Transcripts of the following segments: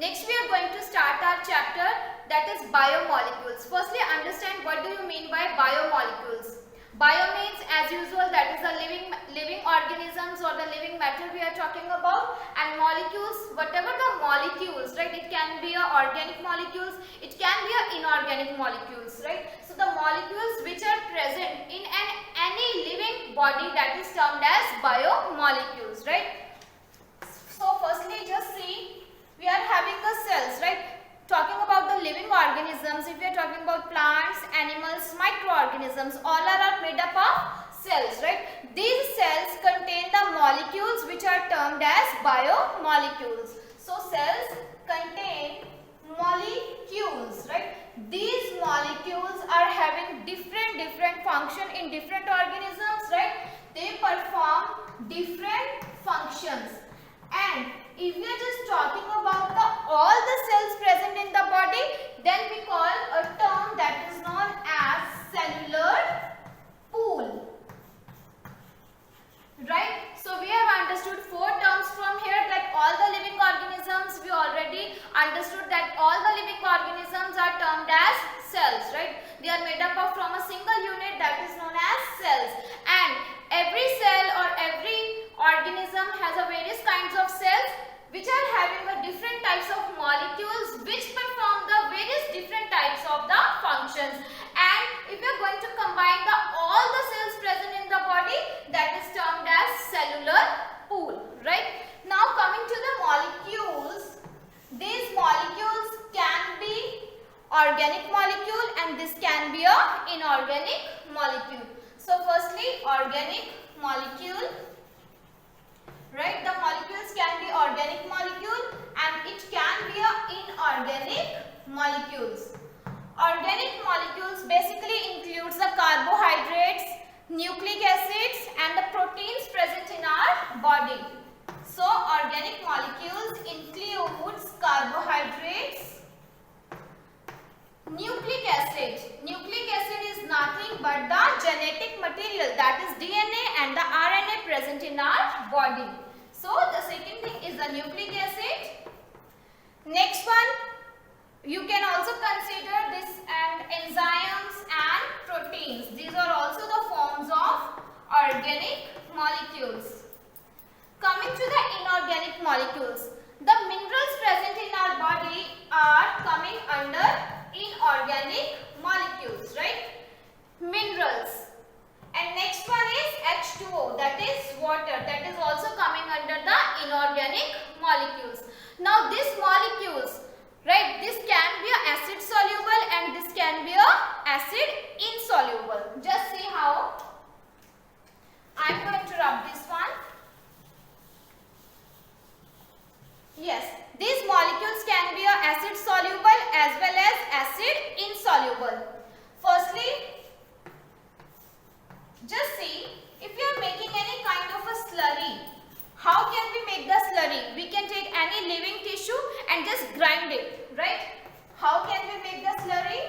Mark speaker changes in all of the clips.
Speaker 1: Next we are going to start our chapter, that is biomolecules. Firstly, understand what do you mean by biomolecules. Bio means as usual that is the living organisms or the living matter we are talking about, and molecules, whatever the molecules, right? It can be a organic molecules, it can be a inorganic molecules, right? So the molecules which are present in any living body, that is termed as biomolecules, right? So firstly, just see, we are having the cells, right? Talking about the living organisms, if we are talking about plants, animals, microorganisms, all are made up of cells, right? These cells contain the molecules which are termed as biomolecules. So cells contain molecules, right? These molecules are having different function in different organisms, right? They perform different functions. And if we are just talking about all the cells present in the body, then we call a term that is known as cellular pool. Right? So we have understood 4 terms from here, that all the living organisms, we already understood that all the living organisms are termed as cells, right? They are made up of from a single unit that is known as cells, and every cell or every organism has a various kinds of cells which are having a different types of molecules which perform the various different types of the functions. And if we are going to combine all the cells present in the body, that is termed as cellular pool, right? Now coming to the molecules, these molecules can be organic molecule and this can be a inorganic molecule. So firstly, organic molecule, right? The molecules can be organic molecule and it can be a inorganic molecules. Organic molecules basically includes the carbohydrates, nucleic acids and the proteins present in our body. So organic molecules includes carbohydrates, nucleic acid. Nucleic acid is nothing but the genetic material, that is DNA and the RNA present in our body. So the second thing is the nucleic acid. Next one, you can also consider this and enzymes and proteins. These are also the forms of organic molecules. Coming to the inorganic molecules, the minerals present in our body are coming under inorganic molecules, right? Minerals. And next one is H2O, that is water, that is also coming under the inorganic molecules. Now these molecules, right, this can be a acid soluble and this can be a acid insoluble. Just see how. I am going to rub this one. Yes, these molecules can be a acid soluble as well as acid insoluble. Firstly, just see, if we are making any kind of a slurry, how can we make the slurry? We can take any living tissue and just grind it, right? How can we make the slurry?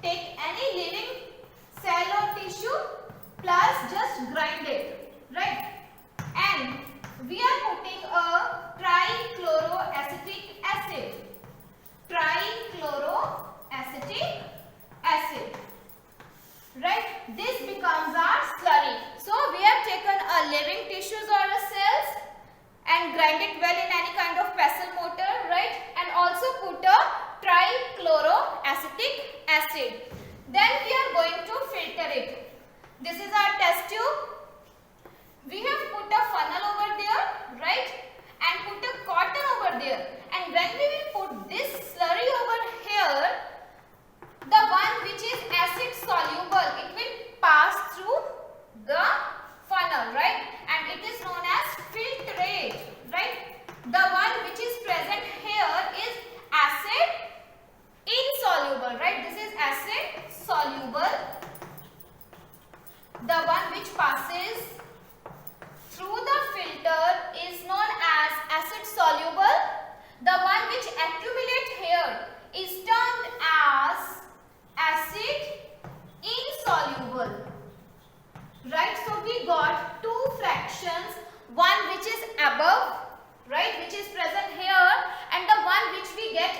Speaker 1: Take any living cell or tissue plus just grind it, right? And we are putting a trichloroacetic acid. Trichloroacetic acid. Right? This becomes our slurry. So we have taken a living tissues or a cells and grind it well in any kind of pestle mortar, right? And also put a trichloroacetic acid. Then we are going to filter it. This is our test tube. We have put a funnel over there, right? And put a cotton over there. And when we will put this slurry over here, the one which is acid soluble, it will pass through the funnel, right? And it is known as filtrate, right? The one which is present here is acid insoluble, right? This is acid soluble. The one which passes through the filter is known as acid soluble. The one which accumulates here is termed as acid insoluble, right? So we got 2 fractions, one which is above, right, which is present here, and the one which we get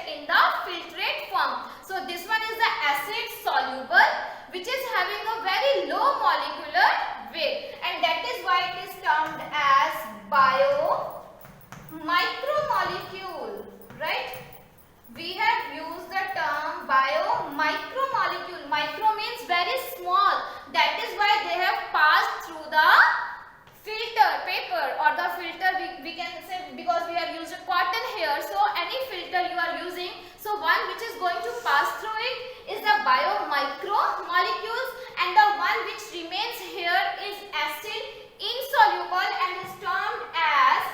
Speaker 1: one which is going to pass through it is the biomicromolecules, and the one which remains here is acid insoluble and is termed as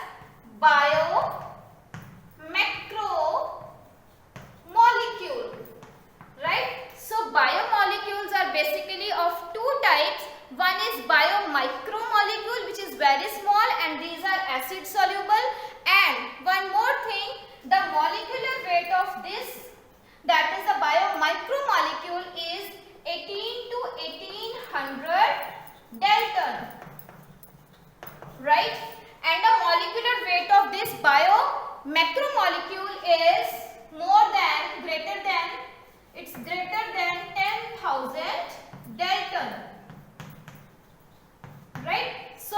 Speaker 1: biomacromolecule, right? So biomolecules are basically of two types. One is biomicromolecule, which is very small, and these are acid soluble. And one more thing, the molecular weight of this, that is a biomicromolecule, is 18 to 1800 Dalton, right? And the molecular weight of this biomacromolecule is greater than 10,000 Dalton, right? So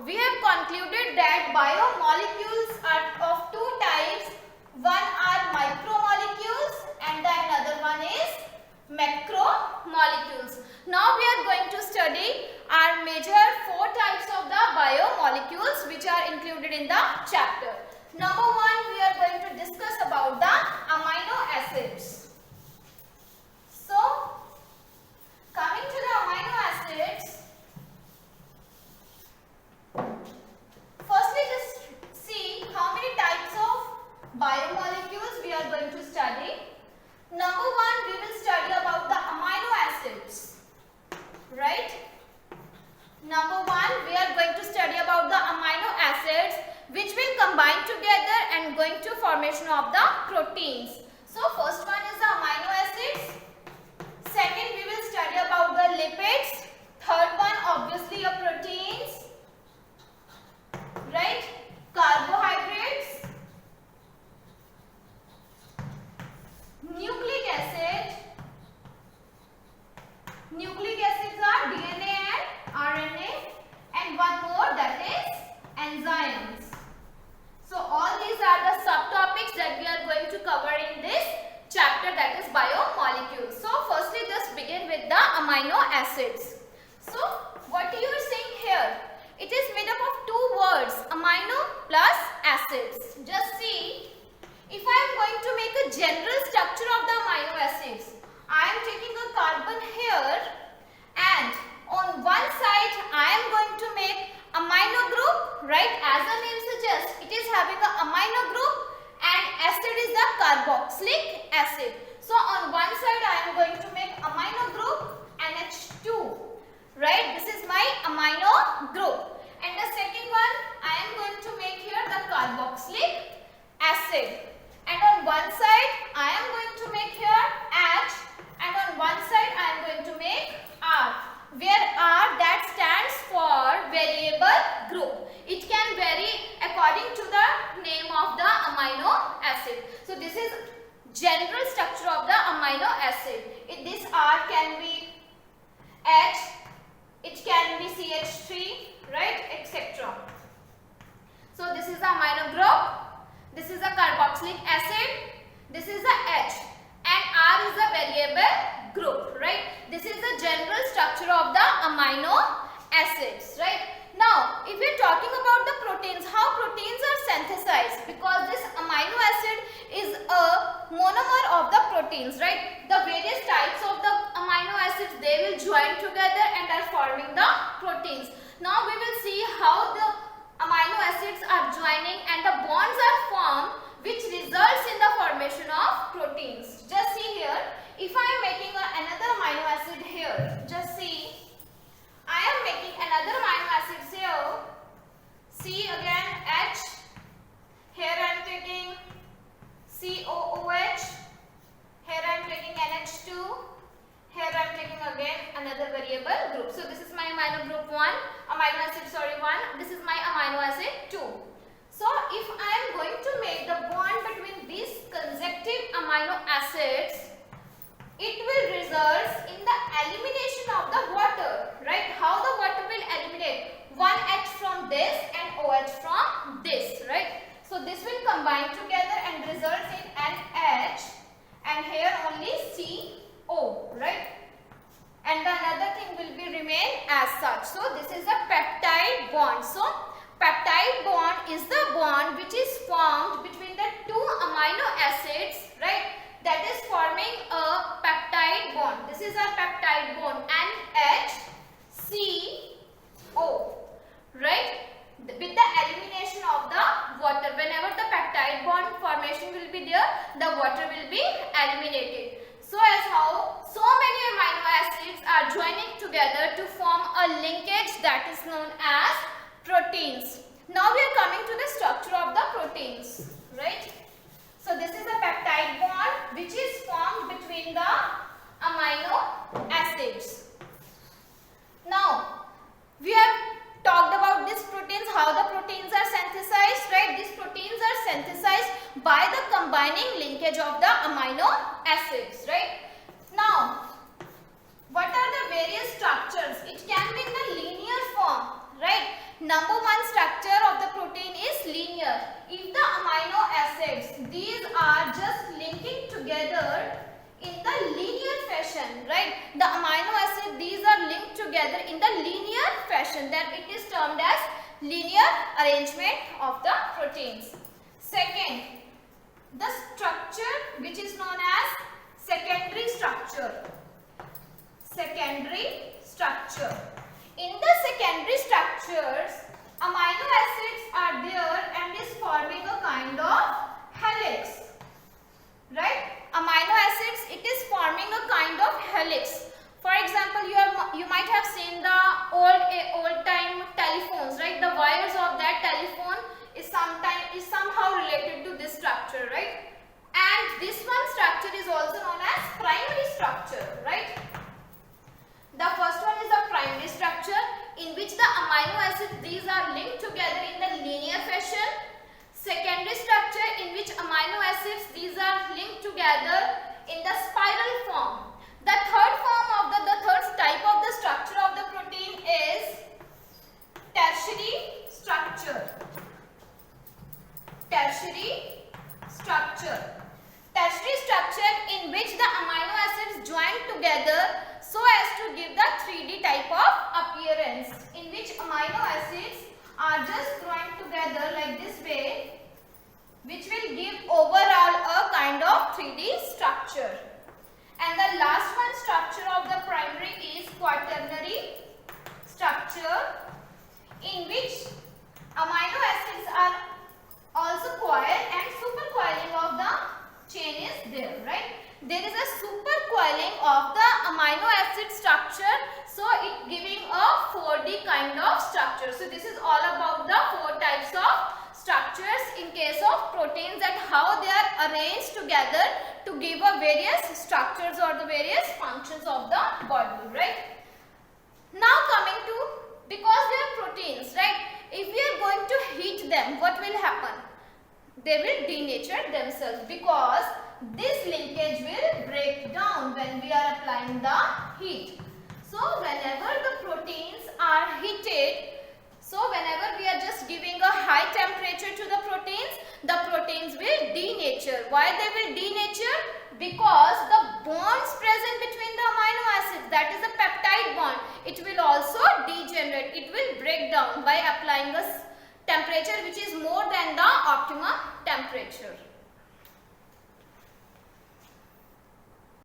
Speaker 1: we have concluded that biomolecules are of two types. One are micromolecules and the another one is macromolecules. Now we are going to study our major four types of the biomolecules which are included in the chapter. Number one, we are going to discuss about the amino acids. So coming to the amino acids, firstly just see how many types of biomolecules we are going to study. Number one, we will study about the amino acids, right? Number one, we are going to study about the amino acids which will combine together and going to formation of the proteins. So first one is the amino acids. Second, we will study about the lipids. Third one, obviously your proteins, right? Carbohydrates, nucleic acid. Nucleic acids are DNA and RNA, and one more, that is enzymes. So all these are the subtopics that we are going to cover in this chapter, that is biomolecules. So firstly just begin with the amino acids. So what you are seeing here, it is made up of two words, amino plus acids. Just see, if I am going to make a general structure of the amino acids, I am taking a carbon here, and on one side I am going to make amino group, right? As the name suggests, it is having a amino group, and acid is the carboxylic acid. So on one side I am going to make amino group NH2, right? This is my amino group. And the second one I am going to make here the carboxylic acid. And on one side I am going to make here H, and on one side I am going to make R, where R that stands for variable group. It can vary according to the name of the amino acid. So this is general structure of the amino acid. This R can be H, it can be CH3, right, etc. So this is the amino group. This is a carboxylic acid, this is the H, and R is the variable group, right? This is the general structure of the amino acids, right? Now, if we are talking about the proteins, how proteins are synthesized, because this amino acid is a monomer of the proteins, right? The various types of the amino acids, they will join together and are forming the proteins. Now, we will see how the amino acids are joining and the bonds are formed, which results in the formation of proteins. Just see here, if I am making another amino acid here, just see, I am making another amino acid here, C again H, here I am taking COOH, here I am taking NH2, here I am taking again another variable group. So this is my amino group 1, amino acid 1, this is my amino acid 2. So if I am going to make the bond between these consecutive amino acids, it will result in the elimination of the water, right? How the water will eliminate? One H from this and OH from this, right? So this will combine together and result in an H, and here only CO, right? And the another thing will be remain as such. So this is a peptide bond. So peptide bond is the bond which is formed between the two amino acids, right? That bond formation will be there, the water will be eliminated. So as how so many amino acids are joining together to form a linkage that is known as proteins. Now we are coming to the structure of the proteins, right? So this is a peptide bond which is formed between the amino acids. Now we have talked about these proteins, how the proteins are synthesized, right? These proteins are synthesized by the combining linkage of the amino acids, right? Now, what are the various structures? It can be in the linear form, right? Number one structure of the protein is linear. If the amino acids, these are just linking together in the linear fashion, right? The amino acid, these are linked together in the linear fashion, that it is termed as linear arrangement of the proteins. Second, the structure which is known as secondary structure. Secondary structure. In the secondary structures, amino acids are there and is forming a kind of helix, right? Amino acids, it is forming a kind of helix. For example, you might have seen the old time telephones, right? The wires of that telephone is somehow related to this structure, right? And this one structure is also known as primary structure, right? The first one is the primary structure, in which the amino acids, these are linked together in the linear fashion. Secondary structure, in which amino acids, these are linked together in the spiral form. The third type of the structure of the protein is tertiary structure. Tertiary structure. Tertiary structure, in which the amino acids join together so as to give the 3D type of appearance, in which amino acids are just growing together like this way, which will give overall a kind of 3D structure. And the last one structure of the primary is quaternary structure, in which amino acids are also coiled and supercoiling of the chain is there, right? There is a supercoiling of the amino acid structure, so it giving a 4D kind of structure. So this is all about the 4 types of structures in case of proteins and how they are arranged together to give a various structures or the various functions of the body, right? Now coming to, because they are proteins, right? If we are going to heat them, what will happen? They will denature themselves, because this linkage will break down when we are applying the heat. So whenever the proteins are heated, so whenever we are just giving a high temperature to the proteins will denature. Why they will denature? Because the bonds present between the amino acids, that is a peptide bond, it will also degenerate. It will break down by applying a temperature which is more than the optimum temperature.